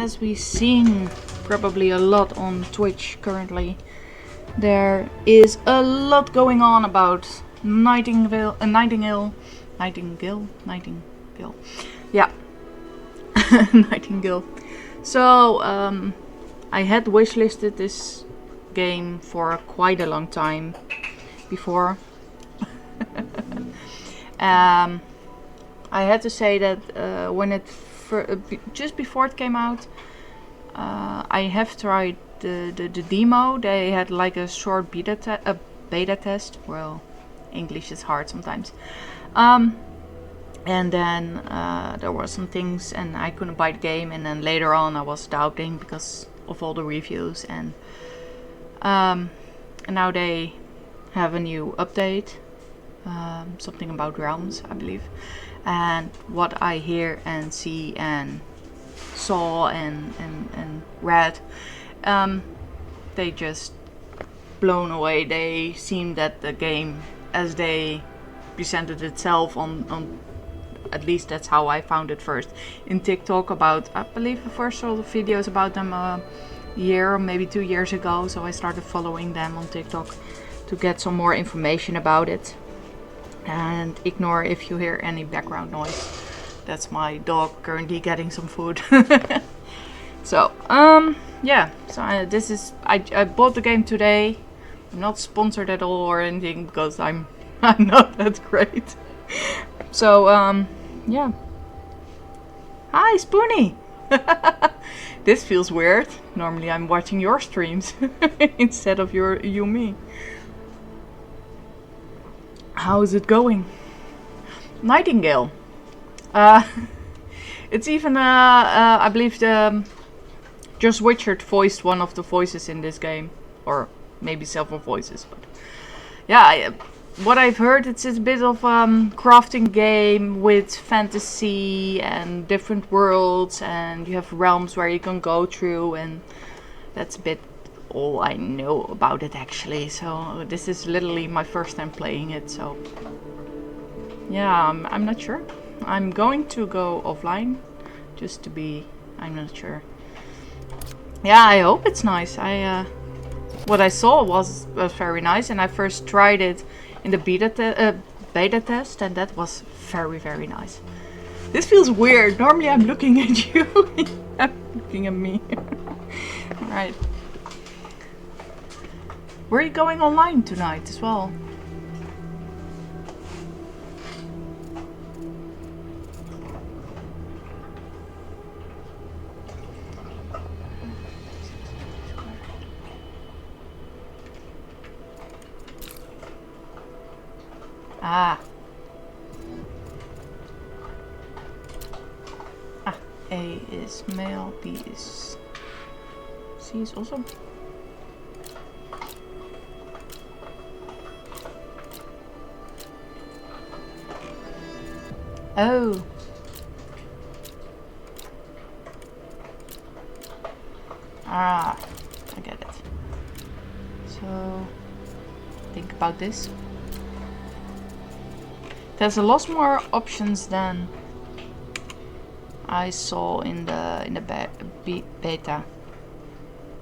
as we've seen probably a lot on Twitch currently, there is a lot going on about Nightingale. Yeah, Nightingale. So I had wishlisted this game for quite a long time before. I had to say that when it just before it came out, I have tried the demo. They had like a short beta test. Well, English is hard sometimes. And then there were some things, and I couldn't buy the game. And then later on, I was doubting because of all the reviews. And now they have a new update, something about realms, I believe. And what I hear and see and saw and read, they just blown away. They seemed that the game, as they presented itself on at least that's how I found it first in TikTok, about I believe the first saw the videos about them a year or maybe 2 years ago. So I started following them on TikTok to get some more information about it. And ignore if you hear any background noise. That's my dog currently getting some food. So yeah, so I bought the game today. I'm not sponsored at all or anything because I'm not that great. So yeah. Hi Spoonie. This feels weird. Normally I'm watching your streams instead of you me. How is it going? Nightingale. It's even I believe Just Witcher voiced one of the voices in this game, or maybe several voices. But yeah, what I've heard, it's a bit of crafting game with fantasy and different worlds, and you have realms where you can go through, and that's a bit all I know about it actually. So this is literally my first time playing it, so yeah, I'm not sure. I'm going to go offline just to be, I'm not sure. Yeah, I hope it's nice. What I saw was very nice, and I first tried it in the beta test, and that was very nice. This feels weird. Normally I'm looking at you. I'm looking at me. Alright. Where are you going online tonight as well? Ah. A is male, B is... C is also... Oh. Ah, I get it. So, think about this. There's a lot more options than I saw in the beta.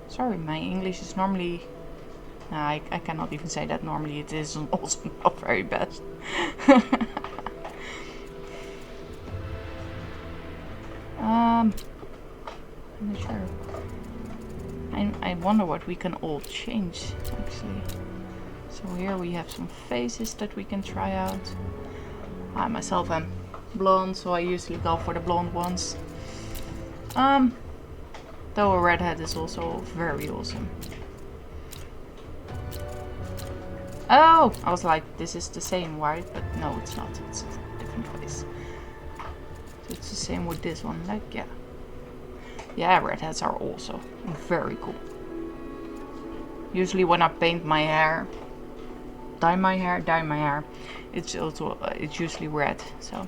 Sorry, my English is normally... I cannot even say that normally. It is also not very best. I'm not sure. I wonder what we can all change actually. So here we have some faces that we can try out. I myself am blonde, so I usually go for the blonde ones. Though a redhead is also very awesome. Oh, I was like, this is the same, right? But no, it's not. It's a different face. So it's the same with this one. Like, yeah. Yeah, redheads are also very cool. Usually when I paint my hair, dye my hair, it's also it's usually red. So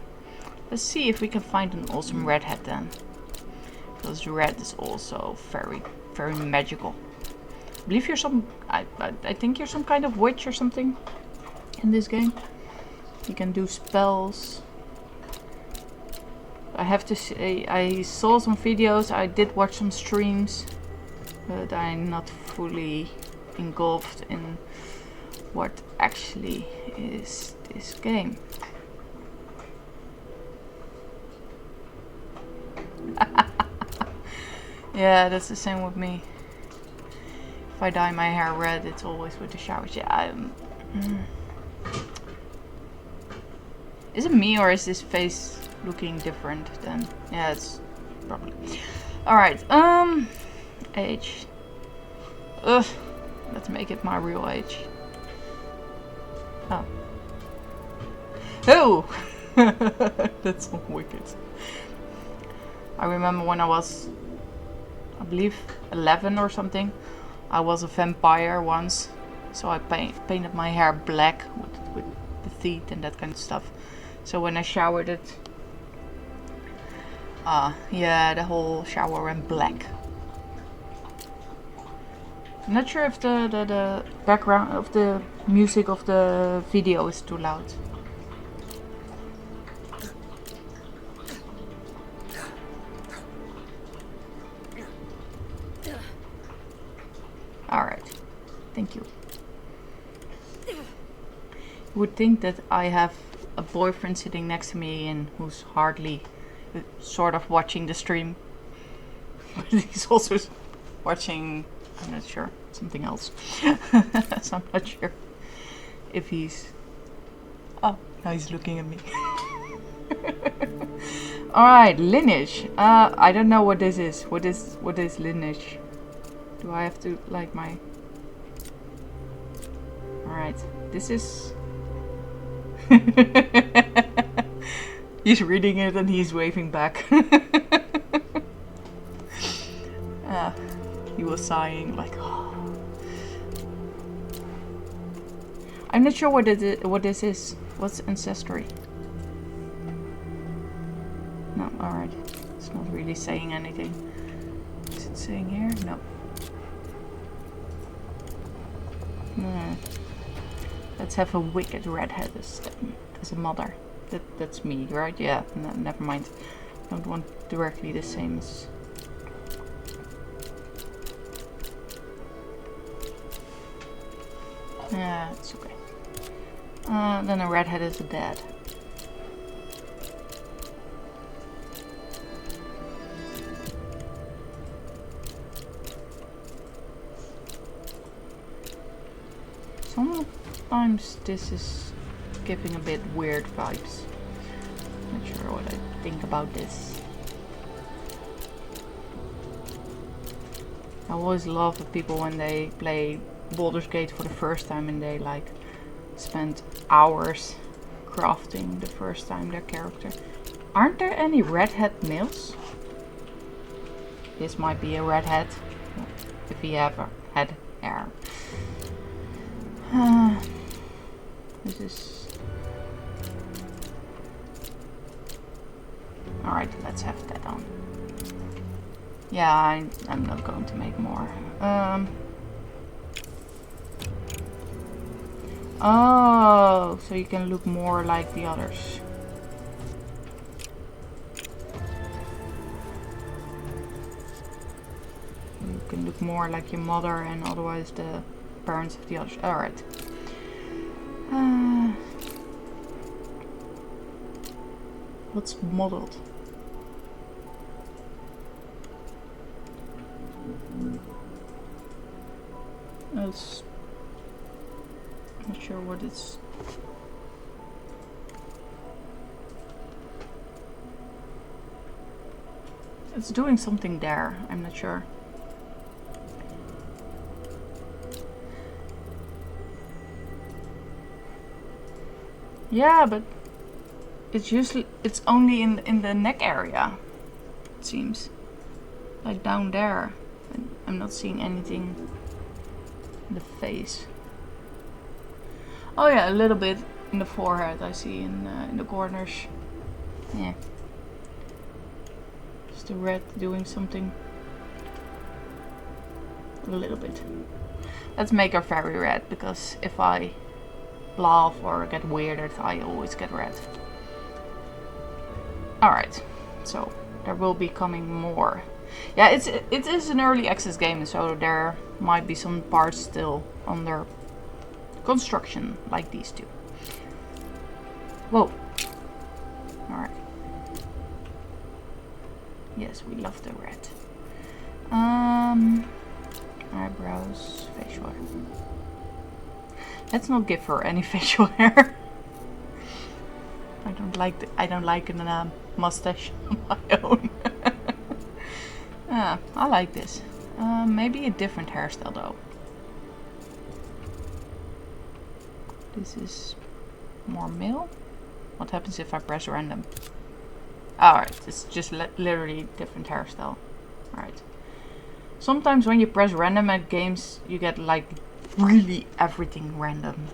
let's see if we can find an awesome redhead then, because red is also very magical. I believe you're some I think you're some kind of witch or something in this game. You can do spells. I have to say, I saw some videos, I did watch some streams, but I'm not fully engulfed in what actually is this game. Yeah, that's the same with me. If I dye my hair red, it's always with the showers. Yeah, is it me or is this face looking different then? Yeah, it's probably. Alright, age. Ugh, let's make it my real age. Oh. Oh! That's so wicked. I remember when I was, I believe, 11 or something. I was a vampire once. So I painted my hair black with the teeth and that kind of stuff. So when I showered it, yeah, the whole shower went black. I'm not sure if the background of the music of the video is too loud. Alright, thank you. You would think that I have a boyfriend sitting next to me and who's hardly sort of watching the stream. But he's also watching, I'm not sure, something else. So I'm not sure if he's... Oh, now he's looking at me. Alright, lineage. I don't know what this is. What is lineage? Do I have to like my... Alright, this is... He's reading it and he's waving back. He was sighing like, oh. I'm not sure what this is. What's ancestry? No, alright. It's not really saying anything. Is it saying here? No. Let's have a wicked redhead as a mother. That's me, right? Yeah, no, never mind. Don't want directly the same as... Yeah, it's okay. Then a redhead is a dad. Sometimes this is giving a bit weird vibes. Not sure what I think about this. I always love the people when they play Baldur's Gate for the first time and they like spend hours crafting the first time their character. Aren't there any redhead males? This might be a redhead if he ever had hair. This is... Alright, let's have that on. Yeah, I'm not going to make more. Oh, so you can look more like the others. You can look more like your mother and otherwise the parents of the others. Alright. What's modeled? It's not sure what it's. It's doing something there. I'm not sure. Yeah, but it's only in the neck area. It seems like down there. I'm not seeing anything in the face. Oh yeah, a little bit in the forehead. I see in the corners. Yeah, just the red doing something. A little bit. Let's make her very red because if I laugh or get weirded, I always get red. Alright, So there will be coming more. Yeah, it is an early access game, so there might be some parts still under construction, like these two. Whoa. Alright. Yes, we love the red. Eyebrows, facial hair. Let's not give her any facial hair. I don't like a mustache on my own. I like this. Maybe a different hairstyle though. This is more male. What happens if I press random? Alright, it's just literally different hairstyle. Alright. Sometimes when you press random at games, you get like really everything random.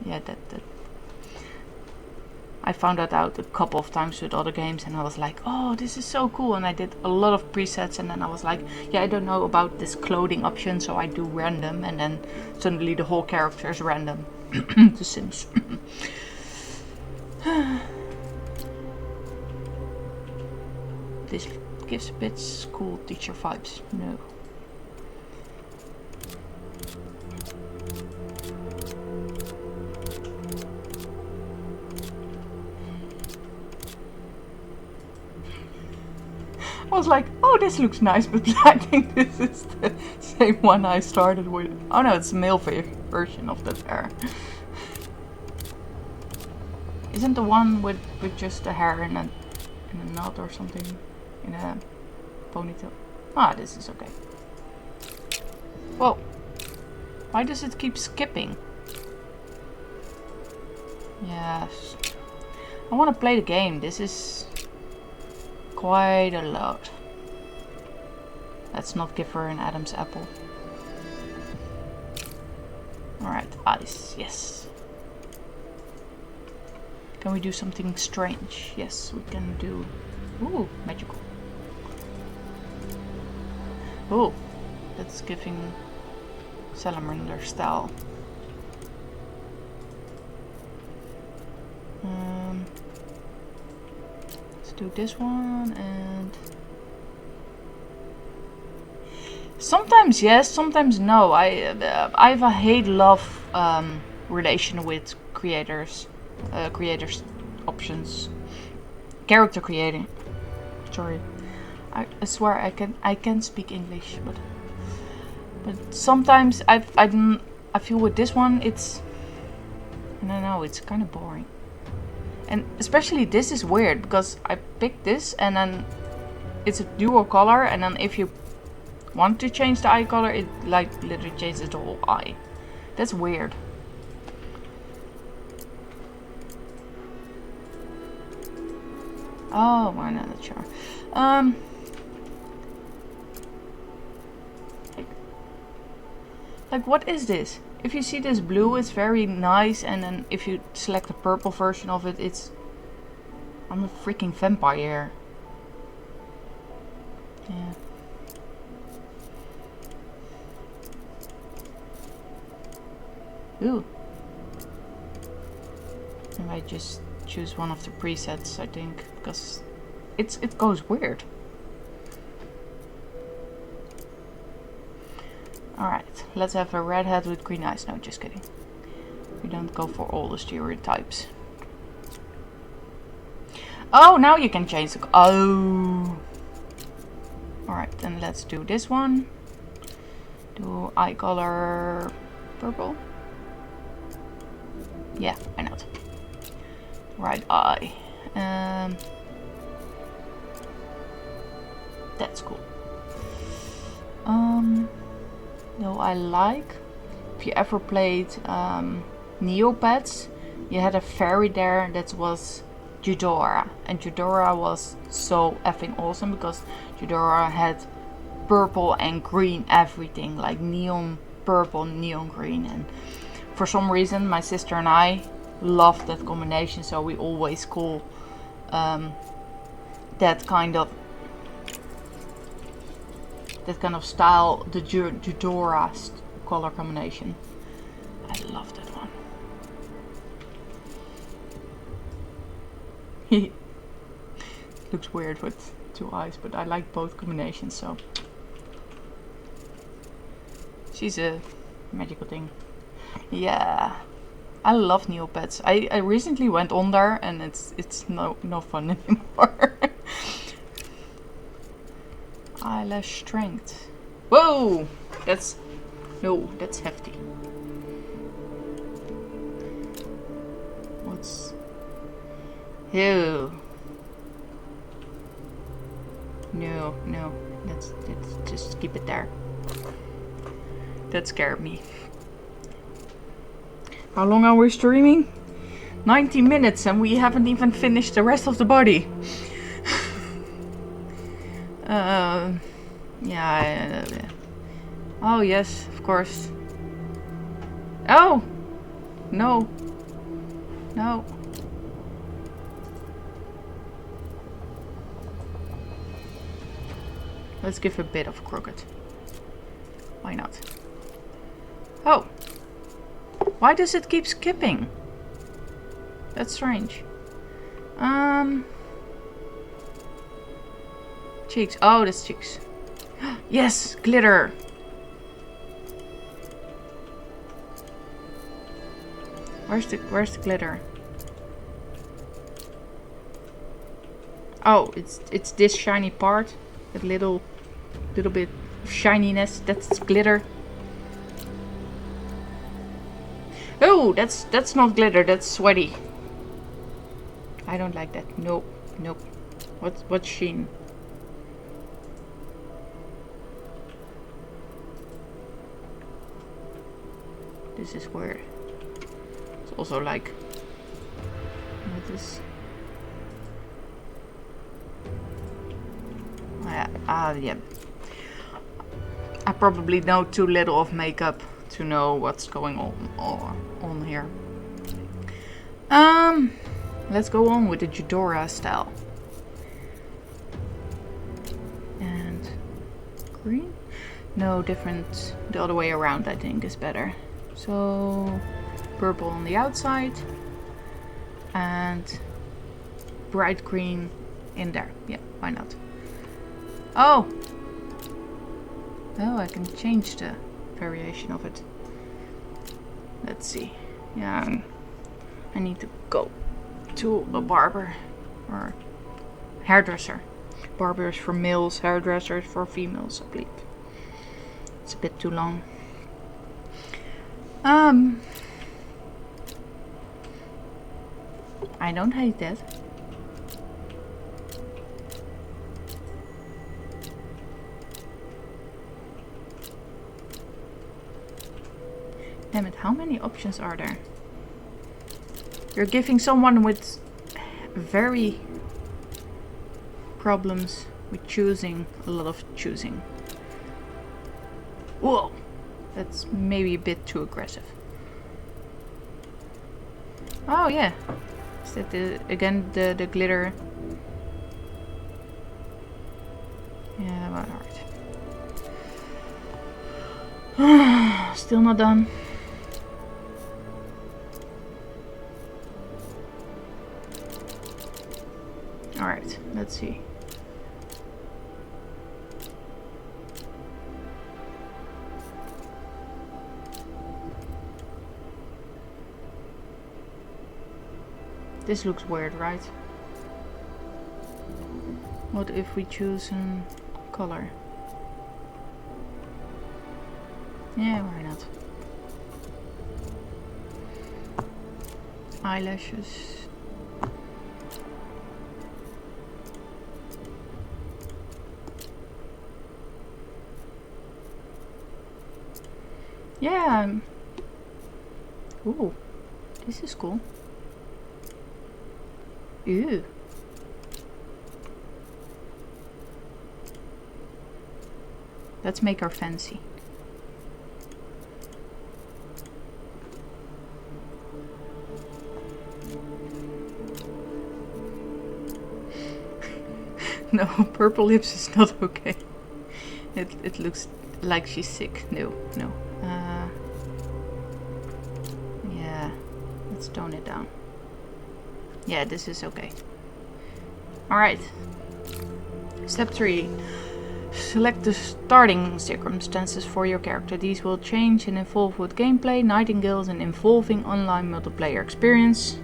Yeah, that I found that out a couple of times with other games, and I was like, oh, this is so cool. And I did a lot of presets, and then I was like, yeah, I don't know about this clothing option, so I do random, and then suddenly the whole character is random. The Sims. This gives a bit school teacher vibes. No. I was like, oh, this looks nice, but I think this is the same one I started with. Oh no, it's a male version of that hair. Isn't the one with just the hair in a knot or something? In a ponytail? Ah, this is okay. Whoa. Why does it keep skipping? Yes. I want to play the game. This is quite a lot. Let's not give her an Adam's apple. Alright, eyes. Yes. Can we do something strange? Yes, we can do... Ooh, magical. Oh, that's giving salamander style. Let's do this one, and sometimes yes, sometimes no. I have a hate-love relation with creators options, character creating. Sorry, I swear I can speak English, but sometimes I feel with this one it's, I don't know, it's kind of boring. And especially this is weird because I picked this and then it's a dual color, and then if you want to change the eye color, it like literally changes the whole eye. That's weird. Oh, why not? Sure. Like what is this? If you see this blue, it's very nice, and then if you select the purple version of it, it's... I'm a freaking vampire. Yeah. Ooh. And I just choose one of the presets, I think, because it goes weird. Alright, let's have a redhead with green eyes. No, just kidding. We don't go for all the stereotypes. Oh, now you can change the... Oh! Alright, then let's do this one. Do eye color purple. Yeah, why not? Right eye. That's cool. No, I like, if you ever played Neopets, you had a fairy there that was Eudora, and Eudora was so effing awesome because Eudora had purple and green everything, like neon purple, neon green, and for some reason my sister and I loved that combination, so we always call that kind of style the Eudora color combination. I love that one. looks weird with 2 eyes, but I like both combinations, so. She's a magical thing. Yeah. I love Neopets. I recently went on there and it's no fun anymore. Eyelash strength. Whoa! That's hefty. What's... Ew. No. Let's just keep it there. That scared me. How long are we streaming? 90 minutes and we haven't even finished the rest of the body. Yeah. Oh yes, of course. Oh! No. Let's give a bit of crooked. Why not? Oh! Why does it keep skipping? That's strange. Cheeks. Oh, that's cheeks. Yes! Glitter! Where's the glitter? Oh, it's this shiny part. That little bit of shininess. That's glitter. Oh, that's not glitter. That's sweaty. I don't like that. Nope. What's sheen? This is weird. It's also like what is? Yeah. I probably know too little of makeup to know what's going on here. Let's go on with the Eudora style. And green? No, different. The other way around, I think, is better. So purple on the outside and bright green in there. Yeah, why not? Oh, I can change the variation of it. Let's see. Yeah, I need to go to a barber or hairdresser. Barbers for males, hairdressers for females, I believe. It's a bit too long. I don't hate that. Damn it, how many options are there? You're giving someone with very problems with choosing a lot of choosing. Whoa! That's maybe a bit too aggressive. Oh yeah. Is that again the glitter? Yeah, well, alright. Still not done. Alright, let's see. This looks weird, right? What if we choose a color? Yeah, why not? Eyelashes. Yeah. Ooh, this is cool. Ew. Let's make her fancy. No, purple lips is not okay. It looks like she's sick. No. Yeah, let's tone it down. Yeah, this is okay. Alright, Step 3. Select the starting circumstances for your character. These will change and evolve with gameplay. Nightingale is an involving online multiplayer experience.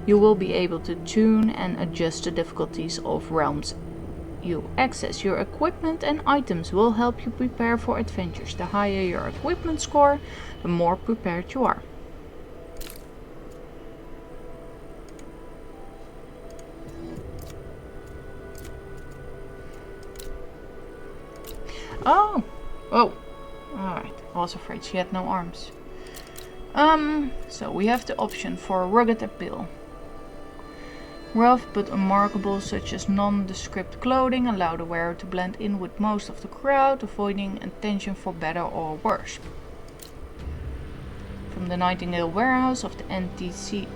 You will be able to tune and adjust the difficulties of realms you access. Your equipment and items will help you prepare for adventures. The higher your equipment score, the more prepared you are. Oh! Alright, I was afraid she had no arms. So we have the option for rugged appeal. Rough but unmarkable, such as nondescript clothing, allow the wearer to blend in with most of the crowd, avoiding attention for better or worse. From the Nightingale warehouse of the NTTC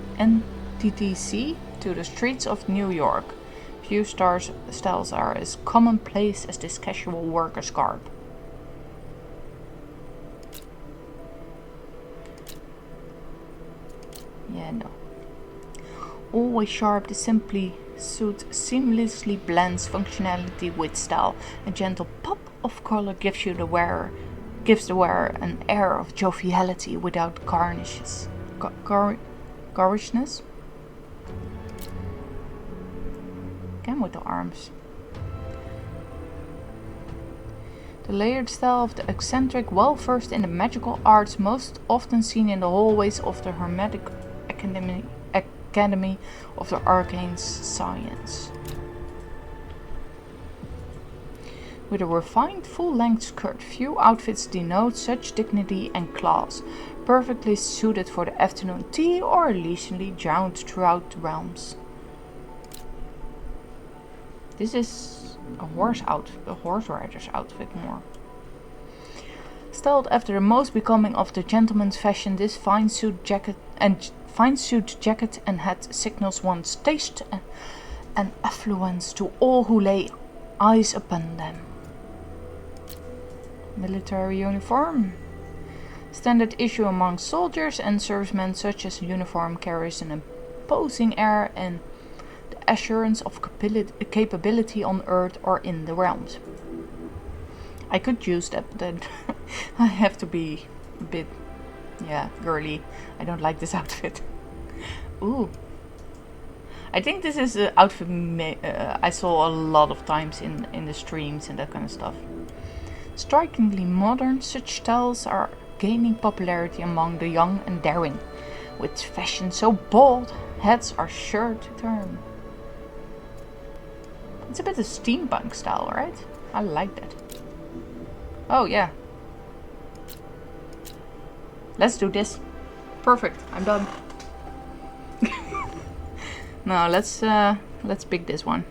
to the streets of New York, few styles are as commonplace as this casual worker's garb. Yeah, no. Always sharp, the simply suit seamlessly blends functionality with style. A gentle pop of color gives the wearer an air of joviality without garnishes. Garishness? Again with the arms. The layered style of the eccentric, well versed in the magical arts, most often seen in the hallways of the Hermetic Academy of the Arcane Science. With a refined full-length skirt, few outfits denote such dignity and class, perfectly suited for the afternoon tea or a leisurely jaunt throughout the realms. This is a horse rider's outfit more. Styled after the most becoming of the gentleman's fashion, this fine suit jacket and hat signals one's taste and affluence to all who lay eyes upon them. Military uniform. Standard issue among soldiers and servicemen, such as uniform carries an imposing air and the assurance of capability on Earth or in the realms. I could use that, but then I have to be a bit, girly. I don't like this outfit. Ooh. I think this is an outfit I saw a lot of times in the streams and that kind of stuff. Strikingly modern, such styles are gaining popularity among the young and daring. With fashion so bold, heads are sure to turn. It's a bit of steampunk style, right? I like that. Oh yeah. Let's do this. Perfect. I'm done. No, let's pick this one.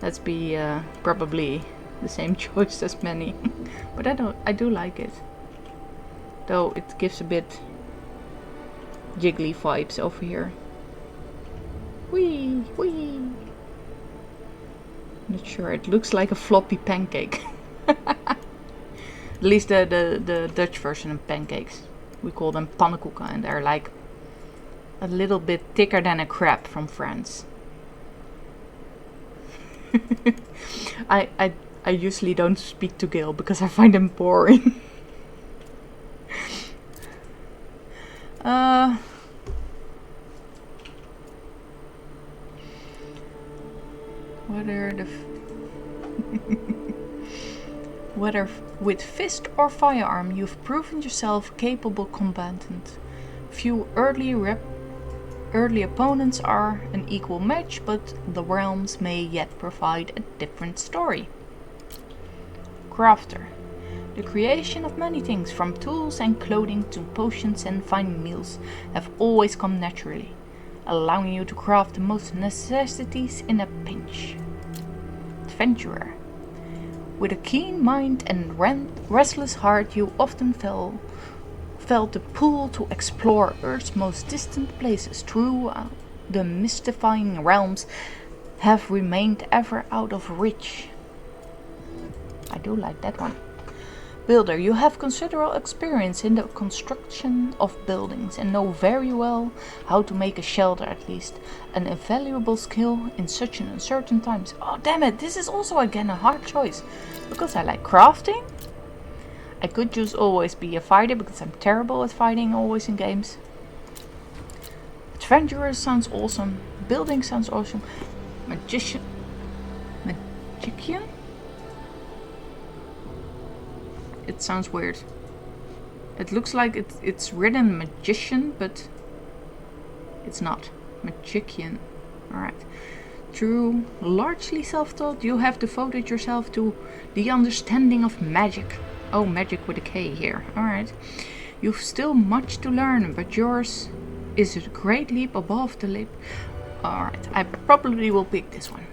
Let's be probably the same choice as many, but I do like it. Though it gives a bit jiggly vibes over here. Whee whee. Not sure. It looks like a floppy pancake. At least the Dutch version of pancakes. We call them pannenkoeken, and they're like a little bit thicker than a crab from France. I usually don't speak to Gail because I find them boring. Whether with fist or firearm, you've proven yourself capable combatant. Few early opponents are an equal match, but the realms may yet provide a different story. Crafter. The creation of many things, from tools and clothing to potions and fine meals, have always come naturally, allowing you to craft the most necessities in a pinch. Adventurer. With a keen mind and restless heart, you often felt the pull to explore Earth's most distant places. Through the mystifying realms have remained ever out of reach. I do like that one. builder. You have considerable experience in the construction of buildings and know very well how to make a shelter at least. An invaluable skill in such an uncertain times. Oh damn it, this is also again a hard choice. Because I like crafting. I could just always be a fighter because I'm terrible at fighting always in games. Adventurer sounds awesome. Building sounds awesome. Magician? It sounds weird. It looks like it's written magician, but it's not. Magician. Alright. True, largely self-taught, you have devoted yourself to the understanding of magic. Oh, magic with a K here. Alright. You've still much to learn, but yours is a great leap above the leap. Alright, I probably will pick this one.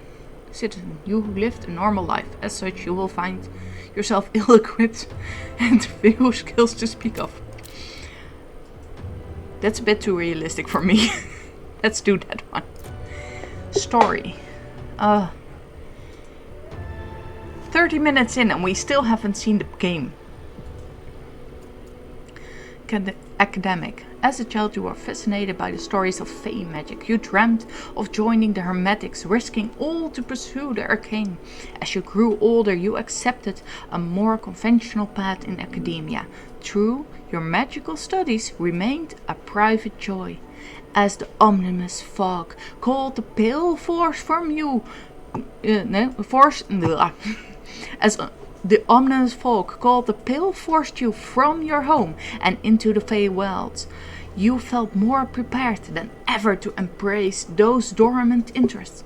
Citizen, you who lived a normal life. As such, you will find yourself ill-equipped and few skills to speak of. That's a bit too realistic for me. Let's do that one. Story. 30 minutes in and we still haven't seen the game. Academic. As a child you were fascinated by the stories of fey magic. You dreamt of joining the Hermetics, risking all to pursue the arcane. As you grew older you accepted a more conventional path in academia. True, your magical studies remained a private joy. As the ominous fog called the pale force from you... As the ominous fog called the pale forced you from your home and into the Fey wilds. You felt more prepared than ever to embrace those dormant interests.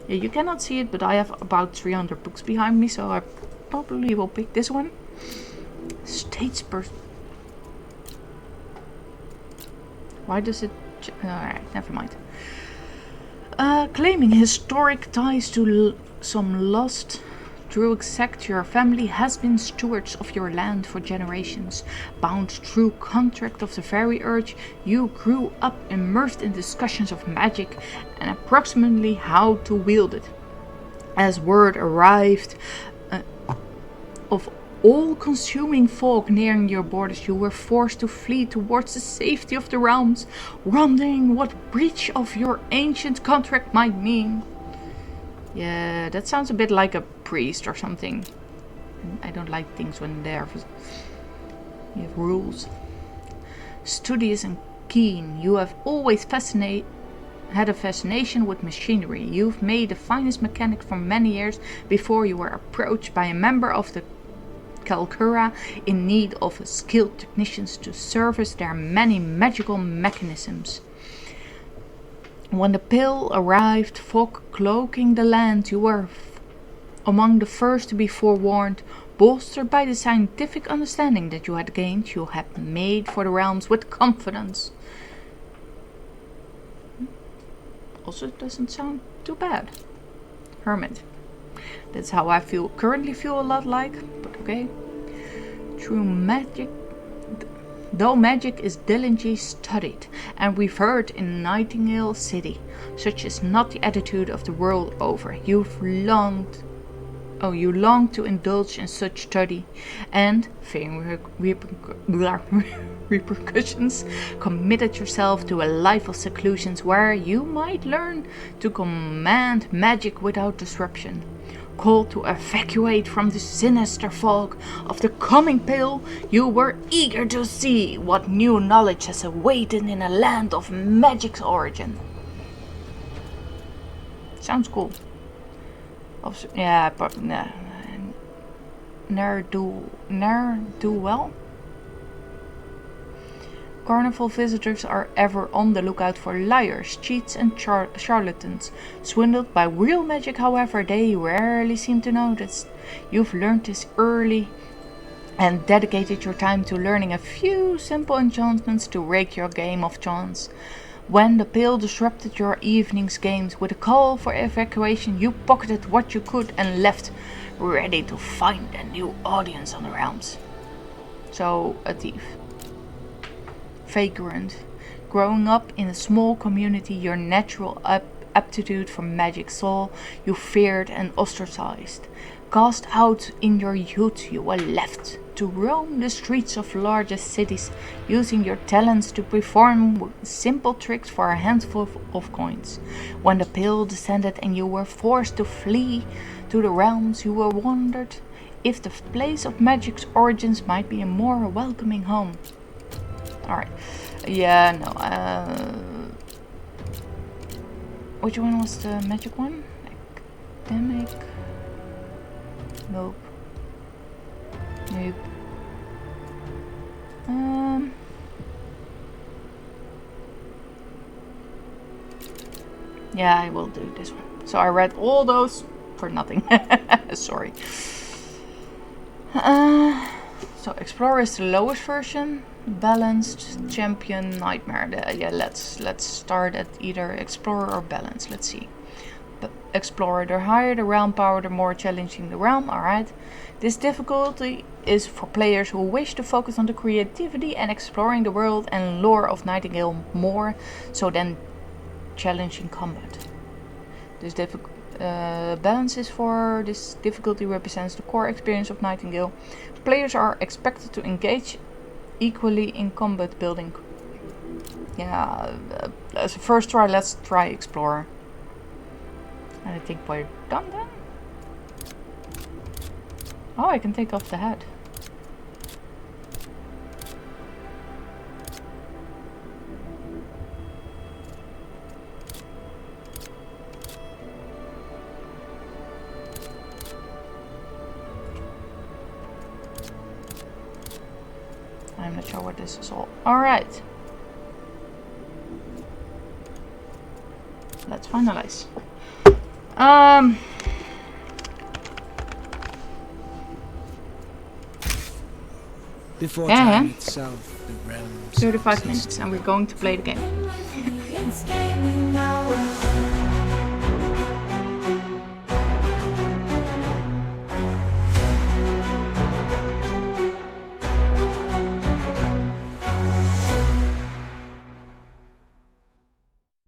Yeah, you cannot see it, but I have about 300 books behind me, so I probably will pick this one. Statesperson. Why does it... Alright, never mind. Claiming historic ties to some lost Druid sect, your family has been stewards of your land for generations. Bound through contract of the very urge, you grew up immersed in discussions of magic and approximately how to wield it. As word arrived of all-consuming fog nearing your borders, you were forced to flee towards the safety of the realms, wondering what breach of your ancient contract might mean. Yeah, that sounds a bit like a priest or something. I don't like things when you have rules. Studious and keen, you have always had a fascination with machinery. You've made the finest mechanic for many years before you were approached by a member of the Kalkura in need of skilled technicians to service their many magical mechanisms. When the pill arrived, fog cloaking the land, you were among the first to be forewarned. Bolstered by the scientific understanding that you had gained, you had made for the realms with confidence. Also, it doesn't sound too bad. Hermit. That's how I currently feel a lot like, but okay. True magic. Though magic is diligently studied and revered in Nightingale City, such is not the attitude of the world over. You long to indulge in such study and, fearing repercussions, committed yourself to a life of seclusion where you might learn to command magic without disruption. Called to evacuate from the sinister fog of the coming pill, you were eager to see what new knowledge has awaited in a land of magic's origin. Sounds cool. Yeah, but ne'er do well. Carnival visitors are ever on the lookout for liars, cheats and charlatans. Swindled by real magic, however, they rarely seem to notice. You've learned this early and dedicated your time to learning a few simple enchantments to rake your game of chance. When the pill disrupted your evening's games with a call for evacuation, you pocketed what you could and left, ready to find a new audience on the realms. So, a thief. Vagrant. Growing up in a small community, your natural aptitude for magic saw you feared and ostracized. Cast out in your youth, you were left to roam the streets of largest cities, using your talents to perform simple tricks for a handful of coins. When the pill descended and you were forced to flee to the realms, you were wondered if the place of magic's origins might be a more welcoming home. Alright. Yeah, no. Which one was the magic one? Academic. Nope. Nope. Yeah, I will do this one. So I read all those for nothing. Sorry. So Explorer is the lowest version. Balanced, Champion, Nightmare. Yeah, let's start at either Explorer or Balanced. Let's see. Explorer, the higher the realm power, the more challenging the realm. Alright. This difficulty is for players who wish to focus on the creativity and exploring the world and lore of Nightingale more so than challenging combat. This balance is for this difficulty represents the core experience of Nightingale. Players are expected to engage equally in combat building. Yeah, as a first try, let's try Explorer. And I think we're done then. Oh, I can take off the head. I'm not sure what this is all. Alright. Let's finalize. Before time itself, the realms 35 minutes and we're going to play the game.